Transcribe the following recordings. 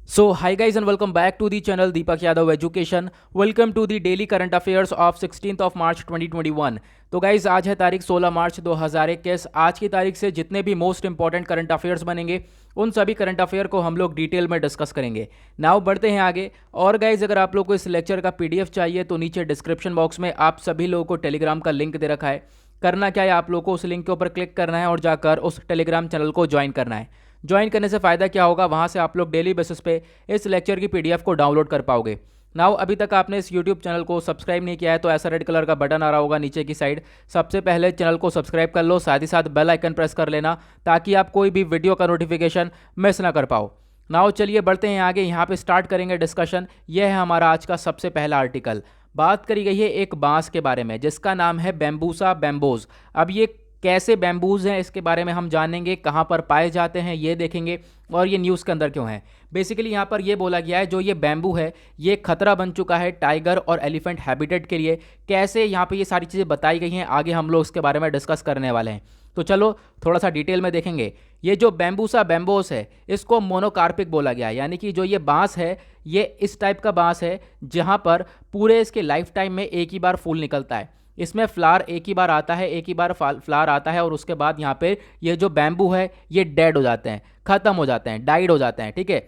So, hi guys and welcome back to the channel Deepak Yadav Education. Welcome to the daily current affairs of 16th of March 2021. तो guys आज है तारीख 16 मार्च 2021। आज की तारीख से जितने भी मोस्ट इंपॉर्टेंट करंट अफेयर्स बनेंगे उन सभी करंट अफेयर को हम लोग डिटेल में डिस्कस करेंगे। नाउ बढ़ते हैं आगे। और गाइज अगर आप लोग को इस लेक्चर का पीडीएफ चाहिए तो नीचे डिस्क्रिप्शन बॉक्स में आप सभी लोगों को टेलीग्राम का लिंक दे रखा है। करना क्या है, आप लोग को उस लिंक के ऊपर क्लिक करना है और जाकर उस टेलीग्राम चैनल को ज्वाइन करना है। ज्वाइन करने से फ़ायदा क्या होगा, वहाँ से आप लोग डेली बेसिस पे इस लेक्चर की पीडीएफ को डाउनलोड कर पाओगे। नाउ अभी तक आपने इस यूट्यूब चैनल को सब्सक्राइब नहीं किया है तो ऐसा रेड कलर का बटन आ रहा होगा नीचे की साइड, सबसे पहले चैनल को सब्सक्राइब कर लो, साथ ही साथ बेल आइकन प्रेस कर लेना ताकि आप कोई भी वीडियो का नोटिफिकेशन मिस ना कर पाओ। नाउ चलिए बढ़ते हैं आगे, यहाँ पे स्टार्ट करेंगे डिस्कशन। यह है हमारा आज का सबसे पहला आर्टिकल। बात करी गई है एक बांस के बारे में जिसका नाम है बैम्बूसा बैम्बोज। अब ये कैसे बैम्बूज हैं इसके बारे में हम जानेंगे, कहाँ पर पाए जाते हैं ये देखेंगे और ये न्यूज़ के अंदर क्यों है। बेसिकली यहाँ पर ये बोला गया है जो ये बैम्बू है ये खतरा बन चुका है टाइगर और एलिफेंट हैबिटेट के लिए। कैसे, यहाँ पे ये सारी चीज़ें बताई गई हैं, आगे हम लोग इसके बारे में डिस्कस करने वाले हैं। तो चलो थोड़ा सा डिटेल में देखेंगे। ये जो बैम्बूसा बैम्बोस है इसको मोनोकार्पिक बोला गया है, यानी कि जो ये बांस है ये इस टाइप का बांस है जहाँ पर पूरे इसके लाइफ टाइम में एक ही बार फूल निकलता है। इसमें फ्लावर एक ही बार आता है, एक ही बार फ्लावर आता है और उसके बाद यहाँ पे ये जो बैम्बू है ये डेड हो जाते हैं, ख़त्म हो जाते हैं, डाइड हो जाते हैं। ठीक है,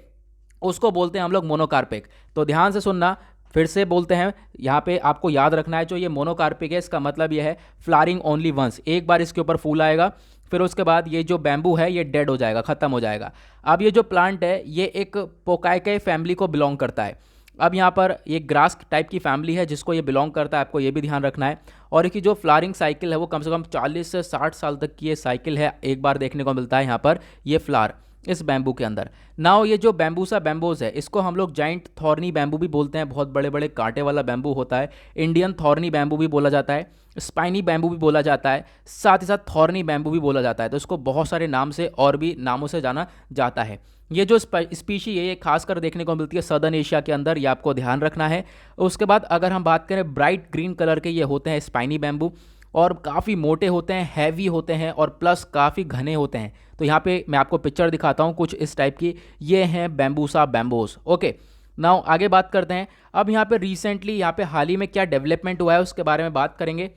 उसको बोलते हैं हम लोग मोनोकार्पिक। तो ध्यान से सुनना, फिर से बोलते हैं, यहाँ पे आपको याद रखना है जो ये मोनोकार्पिक है इसका मतलब ये है फ्लावरिंग ओनली वंस, एक बार इसके ऊपर फूल आएगा फिर उसके बाद ये जो बैम्बू है ये डेड हो जाएगा, ख़त्म हो जाएगा। अब ये जो प्लांट है ये एक पोकाइके फैमिली को बिलोंग करता है। अब यहाँ पर ये ग्रास टाइप की फैमिली है जिसको ये बिलोंग करता है, आपको ये भी ध्यान रखना है। और इसकी जो फ्लावरिंग साइकिल है वो कम से कम 40 से 60 साल तक की ये साइकिल है, एक बार देखने को मिलता है यहाँ पर ये फ्लावर इस बैम्बू के अंदर। नाउ ये जो बैम्बूसा बैम्बोज है इसको हम लोग जाइंट थॉर्नी बैम्बू भी बोलते हैं, बहुत बड़े बड़े कांटे वाला बैम्बू होता है। इंडियन थॉर्नी बैम्बू भी बोला जाता है, स्पाइनी बैम्बू भी बोला जाता है, साथ ही साथ थॉर्नी बैम्बू भी बोला जाता है। तो इसको बहुत सारे नाम से और भी नामों से जाना जाता है। ये जो स्पीशी है ये खासकर देखने को मिलती है सदर्न एशिया के अंदर, ये आपको ध्यान रखना है। उसके बाद अगर हम बात करें ब्राइट ग्रीन कलर के ये होते हैं स्पाइनी बैम्बू और काफ़ी मोटे होते हैं, हैवी होते हैं और प्लस काफ़ी घने होते हैं। तो यहाँ पे मैं आपको पिक्चर दिखाता हूँ कुछ इस टाइप की, ये हैं बैम्बूसा बैम्बोस। ओके, नाउ आगे बात करते हैं। अब यहाँ पे रिसेंटली यहाँ पे हाल ही में क्या डेवलपमेंट हुआ है उसके बारे में बात करेंगे।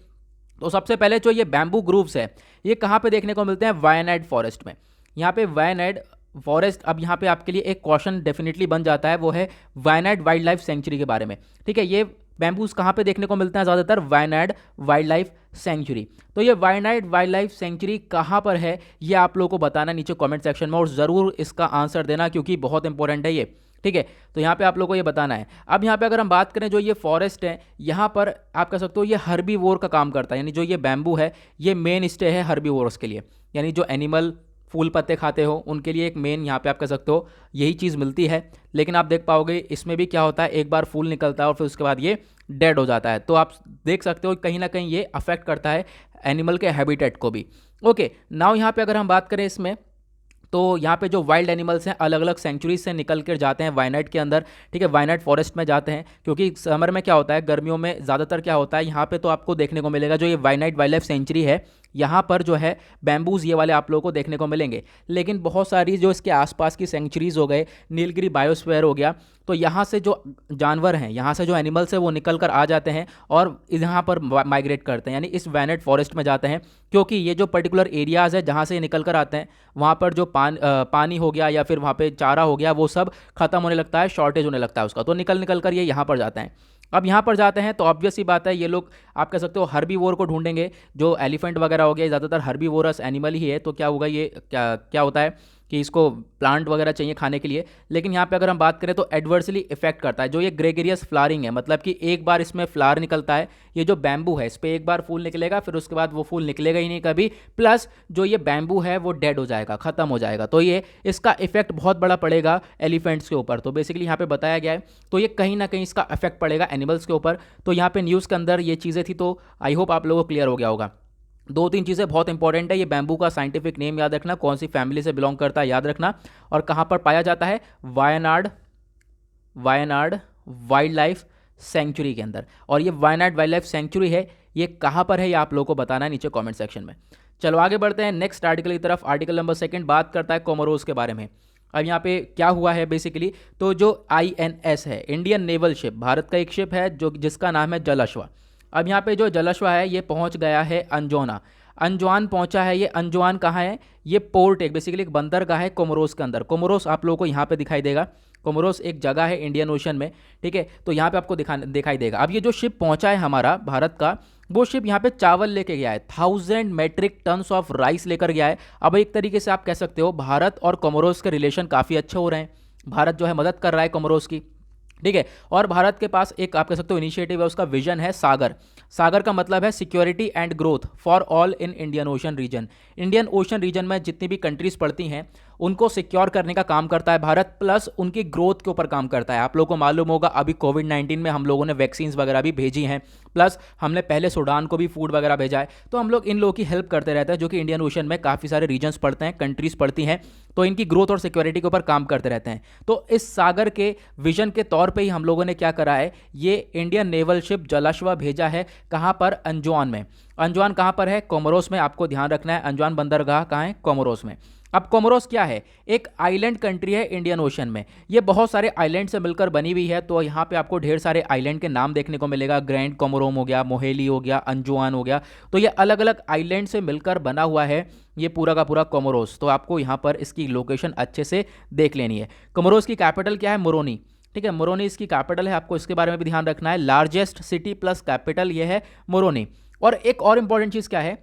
तो सबसे पहले जो ये बैम्बू ग्रूव्स है ये कहाँ पे देखने को मिलते हैं, वायनाड फॉरेस्ट में। यहाँ पे वायनाड फॉरेस्ट, अब यहाँ पे आपके लिए एक क्वेश्चन डेफिनेटली बन जाता है, वो है वायनाड वाइल्ड लाइफ सेंचुरी के बारे में। ठीक है, ये बैम्बूज कहाँ पे देखने को मिलते हैं ज़्यादातर, वायनाड वाइल्ड लाइफ सेंचुरी। तो ये वायनाड वाइल्ड लाइफ सेंचुरी कहाँ पर है ये आप लोगों को बताना नीचे कमेंट सेक्शन में और ज़रूर इसका आंसर देना क्योंकि बहुत इंपॉर्टेंट है ये। ठीक है, तो यहाँ पे आप लोगों को ये बताना है। अब यहाँ पे अगर हम बात करें जो ये फॉरेस्ट है यहाँ पर आप कह सकते हो ये हर्बीवोर का काम करता है, यानी जो ये बैम्बू है ये मेन स्टे है हर्बीवोर्स के लिए, यानी जो एनिमल फूल पत्ते खाते हो उनके लिए एक मेन यहाँ पे आप कह सकते हो यही चीज़ मिलती है। लेकिन आप देख पाओगे इसमें भी क्या होता है, एक बार फूल निकलता है और फिर उसके बाद ये डेड हो जाता है। तो आप देख सकते हो कहीं ना कहीं ये अफेक्ट करता है एनिमल के हैबिटेट को भी। ओके, नाउ यहाँ पे अगर हम बात करें इसमें तो यहाँ पे जो वाइल्ड एनिमल्स हैं अलग अलग सेंचुरीज से निकल कर जाते हैं वायनाड के अंदर। ठीक है, वायनाड फॉरेस्ट में जाते हैं क्योंकि समर में क्या होता है, गर्मियों में ज़्यादातर क्या होता है यहाँ पे तो आपको देखने को मिलेगा जो ये वायनाड वाइल्ड लाइफ सेंचुरी है यहाँ पर जो है बैम्बूज ये वाले आप लोगों को देखने को मिलेंगे। लेकिन बहुत सारी जो इसके आसपास की सेंचुरीज हो गए, नीलगिरी बायोस्फीयर हो गया, तो यहाँ से जो जानवर हैं, यहाँ से जो एनिमल्स हैं वो निकल कर आ जाते हैं और यहाँ पर माइग्रेट करते हैं, यानी इस वायनाड फॉरेस्ट में जाते हैं। क्योंकि ये जो पर्टिकुलर एरियाज़ है जहाँ से ये निकल कर आते हैं वहाँ पर जो पानी हो गया या फिर वहाँ पे चारा हो गया वो सब खत्म होने लगता है, शॉर्टेज होने लगता है उसका, तो निकल निकल कर ये यहाँ पर जाते हैं। अब यहाँ पर जाते हैं तो ऑब्वियस सी बात है ये लोग आप कह सकते हो हर्बीवोर को ढूंढेंगे। जो एलिफेंट वगैरह हो गया ज़्यादातर हर्बीवोरस एनिमल ही है, तो क्या होगा, ये क्या क्या होता है कि इसको प्लांट वगैरह चाहिए खाने के लिए। लेकिन यहाँ पे अगर हम बात करें तो एडवर्सली इफेक्ट करता है जो ये ग्रेगरियस फ्लावरिंग है, मतलब कि एक बार इसमें फ्लावर निकलता है, ये जो बैम्बू है इस पर एक बार फूल निकलेगा फिर उसके बाद वो फूल निकलेगा ही नहीं कभी, प्लस जो ये बैम्बू है वो डेड हो जाएगा, ख़त्म हो जाएगा। तो ये इसका इफेक्ट बहुत बड़ा पड़ेगा एलिफेंट्स के ऊपर। तो बेसिकली यहाँ पे बताया गया है तो ये कहीं ना कहीं इसका इफेक्ट पड़ेगा एनिमल्स के ऊपर। तो यहाँ पे न्यूज़ के अंदर ये चीज़ें थी, तो आई होप आप लोगों को क्लियर हो गया होगा। दो तीन चीज़ें बहुत इंपॉर्टेंट है, ये बैम्बू का साइंटिफिक नेम याद रखना, कौन सी फैमिली से बिलोंग करता है याद रखना, और कहाँ पर पाया जाता है, Wayanad Wayanad wild life sanctuary के अंदर। और ये वायनाड वाइल्ड लाइफ सेंचुरी है ये कहाँ पर है ये आप लोगों को बताना है नीचे कमेंट सेक्शन में। चलो आगे बढ़ते हैं नेक्स्ट आर्टिकल की तरफ। आर्टिकल नंबर 2 बात करता है कोमोरोस के बारे में। अब यहाँ पे क्या हुआ है बेसिकली, तो जो INS है, इंडियन नेवल शिप, भारत का एक शिप है जो जिसका नाम है जलश्वा। अब यहाँ पे जो जलश्वा है ये पहुँच गया है अंजोना, अंजवान पहुंचा है। ये अंजवान कहाँ है, ये पोर्ट है बेसिकली, एक बंदरगाह है कोमोरोस के अंदर। कोमोरोस आप लोगों को यहाँ पे दिखाई देगा, कोमोरोस एक जगह है इंडियन ओशन में, ठीक है। तो यहाँ पे आपको दिखाई देगा। अब ये जो शिप पहुंचा है हमारा भारत का, वो शिप यहाँ पे चावल लेके गया है, 1000 मेट्रिक टन्स ऑफ राइस लेकर गया है। अब एक तरीके से आप कह सकते हो भारत और कोमोरोस के रिलेशन काफ़ी अच्छे हो रहे हैं, भारत जो है मदद कर रहा है कोमोरोस की, ठीक है। और भारत के पास एक आप कह सकते हो इनिशिएटिव है, उसका विजन है सागर। सागर का मतलब है security and growth for all in Indian Ocean region. Indian Ocean region में जितनी भी कंट्रीज पड़ती हैं उनको सिक्योर करने का काम करता है भारत, प्लस उनकी ग्रोथ के ऊपर काम करता है। आप लोगों को मालूम होगा अभी कोविड-19 में हम लोगों ने वैक्सीन्स वगैरह भी भेजी हैं, प्लस हमने पहले सूडान को भी फूड वगैरह भेजा है। तो हम लोग इन लोगों की हेल्प करते रहते हैं, जो कि इंडियन ओशन में काफ़ी सारे रीजन्स पड़ते हैं, कंट्रीज पड़ती हैं, तो इनकी ग्रोथ और सिक्योरिटी के ऊपर काम करते रहते हैं। तो इस सागर के विजन के तौर पे ही हम लोगों ने क्या करा है, ये इंडियन नेवल शिप जलाश्वा भेजा है। कहाँ पर, अंजवान में। अंजवान कहाँ पर है, कोमोरोस में। आपको ध्यान रखना है अंजवान बंदरगाह कहाँ है, कोमोरोस में। अब कोमोरोस क्या है, एक आइलैंड कंट्री है इंडियन ओशन में। ये बहुत सारे आइलैंड से मिलकर बनी हुई है, तो यहाँ पे आपको ढेर सारे आइलैंड के नाम देखने को मिलेगा। ग्रैंड कोमोरोम हो गया, मोहेली हो गया, अंजुआन हो गया। तो ये अलग अलग आइलैंड से मिलकर बना हुआ है ये पूरा का पूरा कोमोरोस। तो आपको यहाँ पर इसकी लोकेशन अच्छे से देख लेनी है। कोमोरोस की कैपिटल क्या है, मोरोनी, ठीक है। मोरोनी इसकी कैपिटल है, आपको इसके बारे में भी ध्यान रखना है। लार्जेस्ट सिटी प्लस कैपिटल ये है मोरोनी। और एक और इंपॉर्टेंट चीज़ क्या है,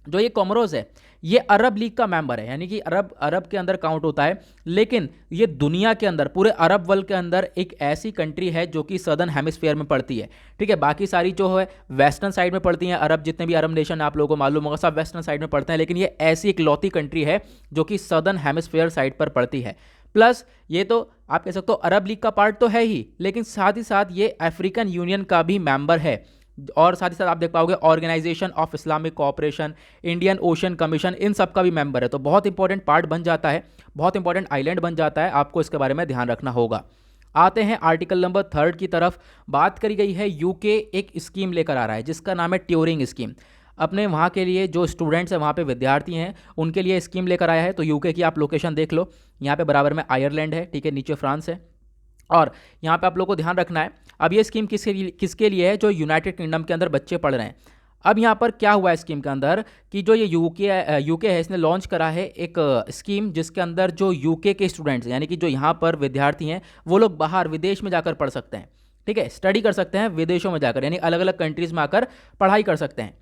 जो ये कोमोरोस है ये अरब लीग का मेंबर है, यानी कि अरब के अंदर काउंट होता है। लेकिन ये दुनिया के अंदर, पूरे अरब वर्ल्ड के अंदर एक ऐसी कंट्री है जो कि सदर्न हेमिस्फीयर में पड़ती है, ठीक है। बाकी सारी जो है वेस्टर्न साइड में पड़ती हैं। अरब जितने भी अरब नेशन आप लोगों को मालूम होगा सब वेस्टर्न साइड में पड़ते हैं, लेकिन ये ऐसी एक लौती कंट्री है जो कि सदर्न हेमिस्फीयर साइड पर पड़ती है। प्लस ये तो आप कह सकते हो अरब लीग का पार्ट तो है ही, लेकिन साथ ही साथ ये अफ्रीकन यूनियन का भी मेंबर है। और साथ ही साथ आप देख पाओगे organisation of Islamic cooperation, Indian ocean commission, इन सब का भी मेंबर है। तो बहुत इंपॉर्टेंट पार्ट बन जाता है, बहुत इंपॉर्टेंट आइलैंड बन जाता है, आपको इसके बारे में ध्यान रखना होगा। आते हैं आर्टिकल नंबर 3 की तरफ। बात करी गई है यूके एक स्कीम लेकर आ रहा है जिसका नाम है ट्यूरिंग स्कीम। अपने वहाँ के लिए जो स्टूडेंट्स हैं, वहाँ पे विद्यार्थी हैं, उनके लिए स्कीम लेकर आया है। तो यूके की आप लोकेशन देख लो, यहाँ पे बराबर में आयरलैंड है, ठीक है, नीचे फ्रांस है। और यहाँ पे आप लोगों को ध्यान रखना है, अब ये स्कीम किसके लिए है, जो यूनाइटेड किंगडम के अंदर बच्चे पढ़ रहे हैं। अब यहाँ पर क्या हुआ है स्कीम के अंदर कि जो ये यूके है, इसने लॉन्च करा है एक स्कीम जिसके अंदर जो यूके के स्टूडेंट्स यानी कि जो यहाँ पर विद्यार्थी हैं वो लोग बाहर विदेश में जाकर पढ़ सकते हैं, ठीक है, स्टडी कर सकते हैं विदेशों में जाकर, यानी अलग अलग कंट्रीज़ में आकर पढ़ाई कर सकते हैं।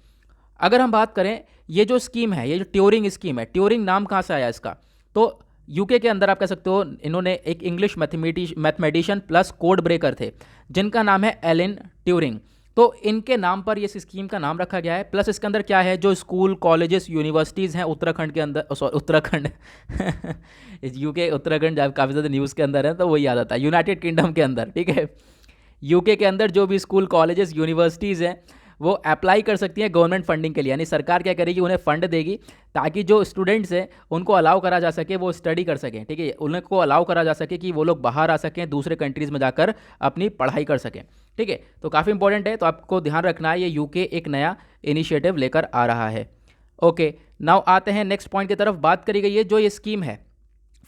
अगर हम बात करें ये जो स्कीम है, ये जो ट्यूरिंग स्कीम है, ट्यूरिंग नाम कहाँ से आया इसका, तो यूके के अंदर आप कह सकते हो इन्होंने एक English mathematician plus code breaker थे जिनका नाम है एलन ट्यूरिंग, तो इनके नाम पर ये स्कीम का नाम रखा गया है। प्लस इसके अंदर क्या है, जो स्कूल कॉलेजेस यूनिवर्सिटीज़ हैं उत्तराखंड के अंदर, सॉरी उत्तराखंड यूके उत्तराखंड जब काफ़ी ज़्यादा न्यूज़ के अंदर है तो वही याद आता है, यूनाइटेड किंगडम के अंदर, ठीक है। यूके के अंदर जो भी स्कूल कॉलेजेस यूनिवर्सिटीज़ हैं वो अप्लाई कर सकती हैं गवर्नमेंट फंडिंग के लिए, यानी सरकार क्या करेगी, उन्हें फंड देगी ताकि जो स्टूडेंट्स हैं उनको अलाउ करा जा सके, वो स्टडी कर सकें, ठीक है, उनको अलाउ करा जा सके कि वो लोग बाहर आ सकें, दूसरे कंट्रीज़ में जाकर अपनी पढ़ाई कर सकें, ठीक है। तो काफ़ी इंपॉर्टेंट है, तो आपको ध्यान रखना है, ये यूके एक नया इनिशिएटिव लेकर आ रहा है। ओके, नाउ आते हैं नेक्स्ट पॉइंट की तरफ। बात करी गई है जो ये स्कीम है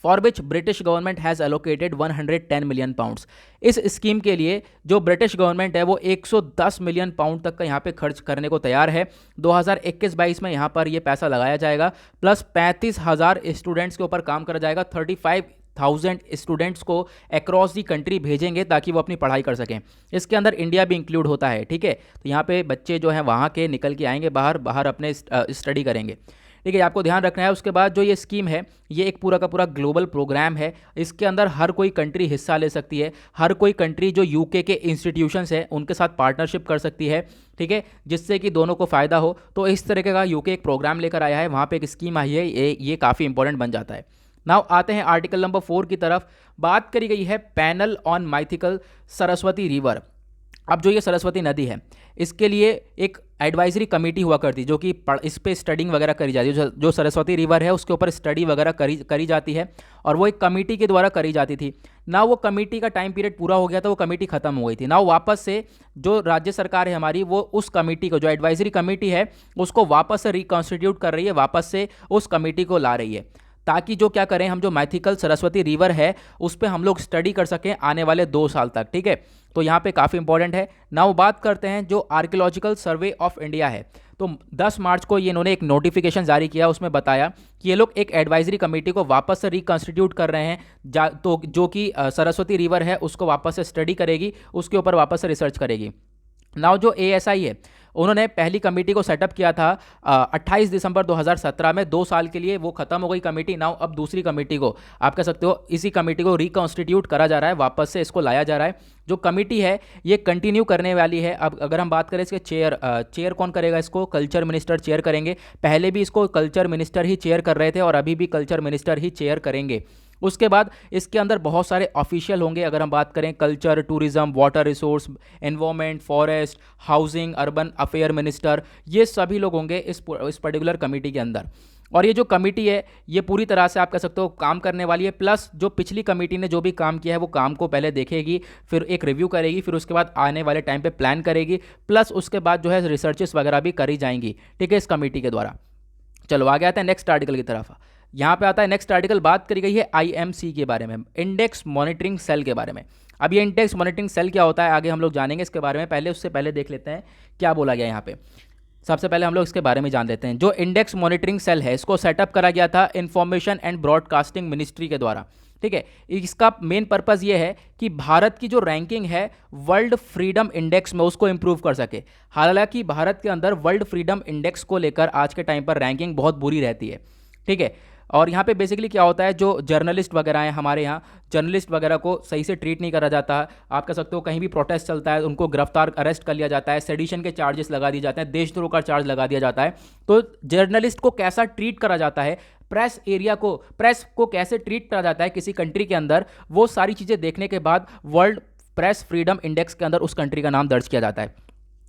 for which British government has allocated 110 million pounds. इस स्कीम के लिए जो ब्रिटिश गवर्नमेंट है वो 110 मिलियन पाउंड तक का यहाँ पे खर्च करने को तैयार है। 2021-22 में यहाँ पर ये पैसा लगाया जाएगा, प्लस 35,000 स्टूडेंट्स के ऊपर काम करा जाएगा। 35,000 स्टूडेंट्स को अक्रॉस दी कंट्री भेजेंगे ताकि वो अपनी पढ़ाई कर सकें। इसके अंदर इंडिया भी इंक्लूड होता है, ठीक है। तो यहाँ पे बच्चे जो हैं वहाँ के निकल के आएंगे बाहर अपने स्टडी करेंगे, ठीक है, आपको ध्यान रखना है। उसके बाद जो ये स्कीम है ये एक पूरा का पूरा ग्लोबल प्रोग्राम है, इसके अंदर हर कोई कंट्री हिस्सा ले सकती है, हर कोई कंट्री जो यूके के इंस्टीट्यूशंस हैं उनके साथ पार्टनरशिप कर सकती है, ठीक है, जिससे कि दोनों को फ़ायदा हो। तो इस तरीके का यूके एक प्रोग्राम लेकर आया है, वहाँ पे एक स्कीम आई है, ये काफ़ी इंपॉर्टेंट बन जाता है। नाउ आते हैं आर्टिकल नंबर 4 की तरफ। बात करी गई है panel on mythical Saraswati river. अब जो ये सरस्वती नदी है इसके लिए एक एडवाइजरी कमेटी हुआ करती जो कि इस पे स्टडिंग वगैरह करी जाती है, जो सरस्वती रिवर है उसके ऊपर स्टडी वगैरह करी जाती है, और वो एक कमेटी के द्वारा करी जाती थी ना। वो कमेटी का टाइम पीरियड पूरा हो गया था, वो कमेटी खत्म हो गई थी ना। वापस से जो राज्य सरकार है हमारी, वो उस कमेटी को, जो एडवाइजरी कमेटी है उसको वापस से रिकॉन्स्टिट्यूट कर रही है, वापस से उस कमेटी को ला रही है। ताकि जो क्या करें, हम जो मैथिकल सरस्वती रिवर है उस पर हम लोग स्टडी कर सकें आने वाले 2 साल तक। ठीक है, तो यहाँ पे काफ़ी इंपॉर्टेंट है। नाउ बात करते हैं जो आर्कियोलॉजिकल सर्वे ऑफ इंडिया है। तो 10 मार्च को ये इन्होंने एक नोटिफिकेशन जारी किया, उसमें बताया कि ये लोग एक एडवाइजरी कमेटी को वापस से रिकॉन्स्टिट्यूट कर रहे हैं, तो जो कि सरस्वती रिवर है उसको वापस से स्टडी करेगी, उसके ऊपर वापस से रिसर्च करेगी। नाउ जो एएसआई है उन्होंने पहली कमेटी को सेटअप किया था 28 दिसंबर 2017 में, 2 साल के लिए वो खत्म हो गई कमेटी। नाउ अब दूसरी कमेटी को आप कह सकते हो, इसी कमेटी को रिकॉन्स्टिट्यूट करा जा रहा है, वापस से इसको लाया जा रहा है। जो कमेटी है ये कंटिन्यू करने वाली है। अब अगर हम बात करें इसके चेयर कौन करेगा, इसको कल्चर मिनिस्टर चेयर करेंगे। पहले भी इसको कल्चर मिनिस्टर ही चेयर कर रहे थे और अभी भी कल्चर मिनिस्टर ही चेयर करेंगे। उसके बाद इसके अंदर बहुत सारे ऑफिशियल होंगे। अगर हम बात करें culture, tourism, water resource, environment, forest, housing, urban affair minister, ये सभी लोग होंगे इस पर्टिकुलर कमेटी के अंदर। और ये जो कमेटी है ये पूरी तरह से आप कह सकते हो काम करने वाली है। प्लस जो पिछली कमेटी ने जो भी काम किया है वो काम को पहले देखेगी, फिर एक रिव्यू करेगी, फिर उसके बाद आने वाले टाइम पे प्लान करेगी, प्लस उसके बाद जो है रिसर्चेस वगैरह भी करी जाएंगी। ठीक है, इस कमेटी के द्वारा। चलो आगे आते हैं नेक्स्ट आर्टिकल की तरफ। यहाँ पे आता है नेक्स्ट आर्टिकल, बात करी गई है आईएमसी के बारे में, इंडेक्स मॉनिटरिंग सेल के बारे में। अब ये इंडेक्स मॉनिटरिंग सेल क्या होता है आगे हम लोग जानेंगे इसके बारे में, पहले उससे पहले देख लेते हैं क्या बोला गया यहाँ पे। सबसे पहले हम लोग इसके बारे में जान लेते हैं। जो इंडेक्स मॉनिटरिंग सेल है इसको सेटअप करा गया था इंफॉर्मेशन एंड ब्रॉडकास्टिंग मिनिस्ट्री के द्वारा। ठीक है, इसका मेन पर्पज़ ये है कि भारत की जो रैंकिंग है वर्ल्ड फ्रीडम इंडेक्स में उसको इंप्रूव कर सके। हालांकि भारत के अंदर वर्ल्ड फ्रीडम इंडेक्स को लेकर आज के टाइम पर रैंकिंग बहुत बुरी रहती है। ठीक है, और यहाँ पे बेसिकली क्या होता है, जो जर्नलिस्ट वगैरह हैं हमारे यहाँ, जर्नलिस्ट वगैरह को सही से ट्रीट नहीं करा जाता। आप कह सकते हो कहीं भी प्रोटेस्ट चलता है उनको गिरफ्तार अरेस्ट कर लिया जाता है, सेडिशन के चार्जेस लगा दिए जाते हैं, देशद्रोह का चार्ज लगा दिया जाता है। तो जर्नलिस्ट को कैसा ट्रीट करा जाता है, प्रेस को कैसे ट्रीट करा जाता है किसी कंट्री के अंदर, वो सारी चीज़ें देखने के बाद वर्ल्ड प्रेस फ्रीडम इंडेक्स के अंदर उस कंट्री का नाम दर्ज किया जाता है।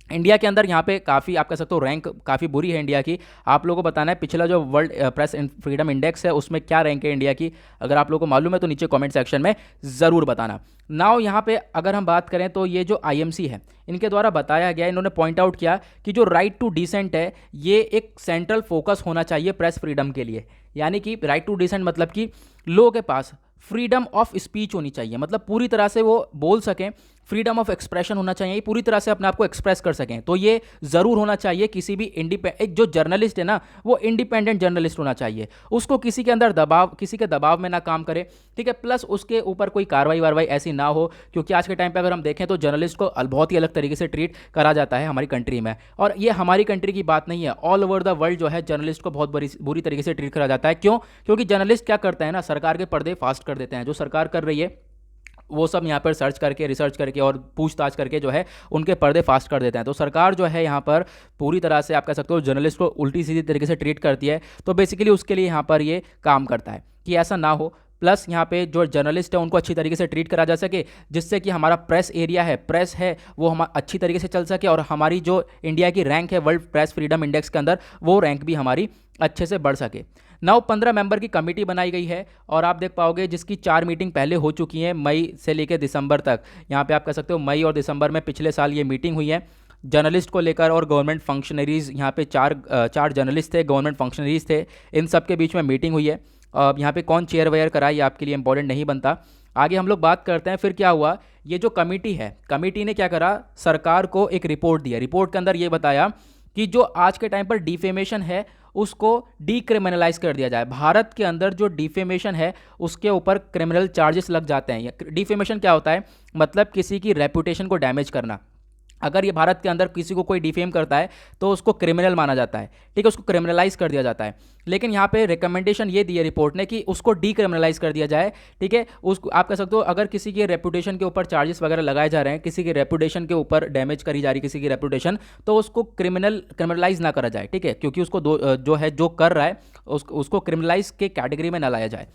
इंडिया के अंदर यहाँ पे काफ़ी आप कह सकते हो रैंक काफ़ी बुरी है इंडिया की। आप लोगों को बताना है पिछला जो वर्ल्ड प्रेस फ्रीडम इंडेक्स है उसमें क्या रैंक है इंडिया की। अगर आप लोगों को मालूम है तो नीचे कमेंट सेक्शन में ज़रूर बताना। नाउ यहाँ पे अगर हम बात करें तो ये जो आईएमसी है इनके द्वारा बताया गया, इन्होंने पॉइंट आउट किया कि जो राइट टू डिसेंट है ये एक सेंट्रल फोकस होना चाहिए प्रेस फ्रीडम के लिए। यानी कि राइट टू डिसेंट मतलब कि लोगों के पास फ्रीडम ऑफ स्पीच होनी चाहिए, मतलब पूरी तरह से वो बोल सकें, फ्रीडम ऑफ एक्सप्रेशन होना चाहिए, पूरी तरह से अपने आप को एक्सप्रेस कर सकें। तो ये ज़रूर होना चाहिए। किसी भी एक जो जर्नलिस्ट है ना वो इंडिपेंडेंट जर्नलिस्ट होना चाहिए, उसको किसी के अंदर किसी के दबाव में ना काम करे। ठीक है, प्लस उसके ऊपर कोई कार्रवाई ऐसी ना हो, क्योंकि आज के टाइम पे अगर हम देखें तो जर्नलिस्ट को बहुत ही अलग तरीके से ट्रीट करा जाता है हमारी कंट्री में। और ये हमारी कंट्री की बात नहीं है, ऑल ओवर द वर्ल्ड जो है जर्नलिस्ट को बहुत बुरी तरीके से ट्रीट करा जाता है। क्यों? क्योंकि जर्नलिस्ट क्या करते हैं ना, सरकार के पर्दे फास्ट कर देते हैं। जो सरकार कर रही है वो सब यहाँ पर सर्च करके, रिसर्च करके और पूछताछ करके जो है उनके पर्दे फास्ट कर देते हैं। तो सरकार जो है यहाँ पर पूरी तरह से आप कह सकते हो जर्नलिस्ट को उल्टी सीधी तरीके से ट्रीट करती है। तो बेसिकली उसके लिए यहाँ पर ये काम करता है कि ऐसा ना हो। प्लस यहाँ पे जो जर्नलिस्ट है उनको अच्छी तरीके से ट्रीट करा जा सके, जिससे कि हमारा प्रेस एरिया है, प्रेस है, वो हम अच्छी तरीके से चल सके और हमारी जो इंडिया की रैंक है वर्ल्ड प्रेस फ्रीडम इंडेक्स के अंदर वो रैंक भी हमारी अच्छे से बढ़ सके। नाउ 15 मेंबर की कमेटी बनाई गई है और आप देख पाओगे जिसकी 4 मीटिंग पहले हो चुकी हैं मई से लेकर दिसंबर तक। यहाँ पे आप कह सकते हो मई और दिसंबर में पिछले साल ये मीटिंग हुई है जर्नलिस्ट को लेकर। और गवर्नमेंट फंक्शनरीज़ यहाँ पे चार जर्नलिस्ट थे, गवर्नमेंट फंक्शनरीज़ थे, इन सब के बीच में मीटिंग हुई है। अब यहाँ पे कौन चेयर वेयर कराए ये आपके लिए इंपॉर्टेंट नहीं बनता। आगे हम लोग बात करते हैं फिर क्या हुआ। ये जो कमेटी है, कमेटी ने क्या करा, सरकार को एक रिपोर्ट दिया। रिपोर्ट के अंदर ये बताया कि जो आज के टाइम पर डिफेमेशन है उसको डीक्रिमिनलाइज कर दिया जाए। भारत के अंदर जो डिफेमेशन है उसके ऊपर क्रिमिनल चार्जेस लग जाते हैं। डिफेमेशन क्या होता है, मतलब किसी की रेपुटेशन को डैमेज करना। अगर ये भारत के अंदर किसी को कोई डिफेम करता है तो उसको क्रिमिनल माना जाता है। ठीक है, उसको क्रिमिनलाइज कर दिया जाता है। लेकिन यहाँ पे रिकमेंडेशन ये दी है रिपोर्ट ने कि उसको डीक्रिमिनलाइज कर दिया जाए। ठीक है, उसको आप कह सकते हो अगर किसी के रेपुटेशन के ऊपर चार्जेस वगैरह लगाए जा रहे हैं, किसी की रेपुटेशन के ऊपर डैमेज करी जा रही किसी की रेपुटेशन, तो उसको क्रिमिनलाइज ना करा जाए। ठीक है, क्योंकि उसको जो कर रहा है उसको क्रिमिनलाइज के कैटेगरी में ना लाया जाए।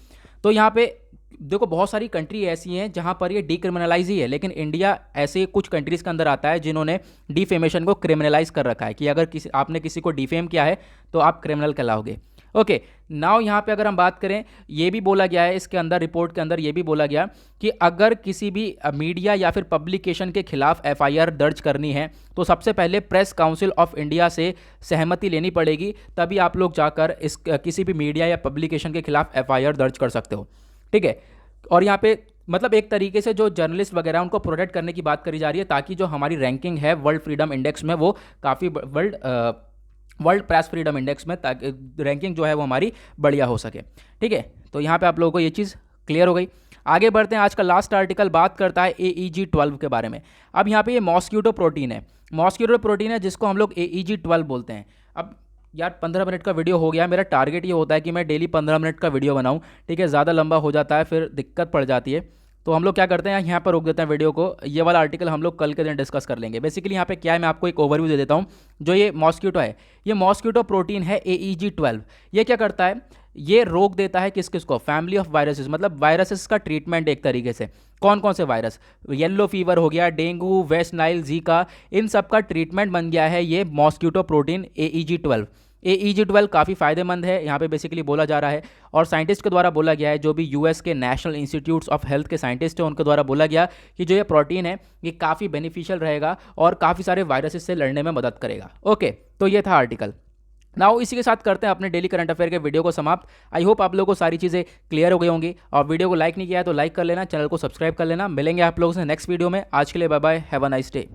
तो यहाँ पे देखो बहुत सारी कंट्री ऐसी हैं जहाँ पर ये डीक्रिमिनलाइज ही है, लेकिन इंडिया ऐसे कुछ कंट्रीज़ के अंदर आता है जिन्होंने डिफेमेशन को क्रिमिनलाइज कर रखा है कि अगर आपने किसी को डिफेम किया है तो आप क्रिमिनल कहलाओगे। ओके, नाउ यहाँ पे अगर हम बात करें, ये भी बोला गया है इसके अंदर, रिपोर्ट के अंदर ये भी बोला गया कि अगर किसी भी मीडिया या फिर पब्लिकेशन के खिलाफ एफआईआर दर्ज करनी है तो सबसे पहले प्रेस काउंसिल ऑफ इंडिया से सहमति लेनी पड़ेगी, तभी आप लोग जाकर इस किसी भी मीडिया या पब्लिकेशन के खिलाफ एफआईआर दर्ज कर सकते हो। ठीक है, और यहाँ पे मतलब एक तरीके से जो जर्नलिस्ट वगैरह उनको प्रोटेक्ट करने की बात करी जा रही है, ताकि जो हमारी रैंकिंग है वर्ल्ड फ्रीडम इंडेक्स में वो काफ़ी वर्ल्ड प्रेस फ्रीडम इंडेक्स में ताकि रैंकिंग जो है वो हमारी बढ़िया हो सके। ठीक है, तो यहाँ पे आप लोगों को ये चीज़ क्लियर हो गई। आगे बढ़ते हैं, आज का लास्ट आर्टिकल बात करता है AEG-12 के बारे में। अब यहाँ पे ये मॉस्क्यूटो प्रोटीन है, मॉस्क्यूटो प्रोटीन है जिसको हम लोग AEG-12 बोलते हैं। अब यार 15 मिनट का वीडियो हो गया, मेरा टारगेट ये होता है कि मैं डेली 15 मिनट का वीडियो बनाऊं। ठीक है, ज़्यादा लंबा हो जाता है फिर दिक्कत पड़ जाती है, तो हम लोग क्या करते हैं यहाँ पर रोक देते हैं वीडियो को। ये वाला आर्टिकल हम लोग कल के दिन डिस्कस कर लेंगे। बेसिकली यहाँ पे क्या है, मैं आपको एक ओवरव्यू दे देता हूँ। जो ये मॉस्क्यूटो है, ये मॉस्क्यूटो प्रोटीन है AEG-12। ये क्या करता है, ये रोक देता है किस किस को, फैमिली ऑफ वायरसेस, मतलब वायरसेस का ट्रीटमेंट एक तरीके से। कौन कौन से वायरस, येलो फीवर हो गया, डेंगू, वेस्ट नाइल, जीका, इन सब का ट्रीटमेंट बन गया है ये मॉस्क्यूटो प्रोटीन AEG-12। AEG-12 काफ़ी फायदेमंद है, यहाँ पे बेसिकली बोला जा रहा है, और साइंटिस्ट के द्वारा बोला गया है, जो भी यूएस के नेशनल इंस्टीट्यूट्स ऑफ हेल्थ के साइंटिस्ट हैं उनके द्वारा बोला गया कि जो ये प्रोटीन है ये काफ़ी बेनिफिशियल रहेगा और काफ़ी सारे वायरसेस से लड़ने में मदद करेगा। ओके, तो ये था आर्टिकल। नाउ इसी के साथ करते हैं अपने डेली करंट अफेयर के वीडियो को समाप्त। आई होप आप लोगों को सारी चीज़ें क्लियर हो गई होंगी, और वीडियो को लाइक नहीं किया है तो लाइक कर लेना, चैनल को सब्सक्राइब कर लेना। मिलेंगे आप लोगों से नेक्स्ट वीडियो में। आज के लिए bye bye, have a nice day.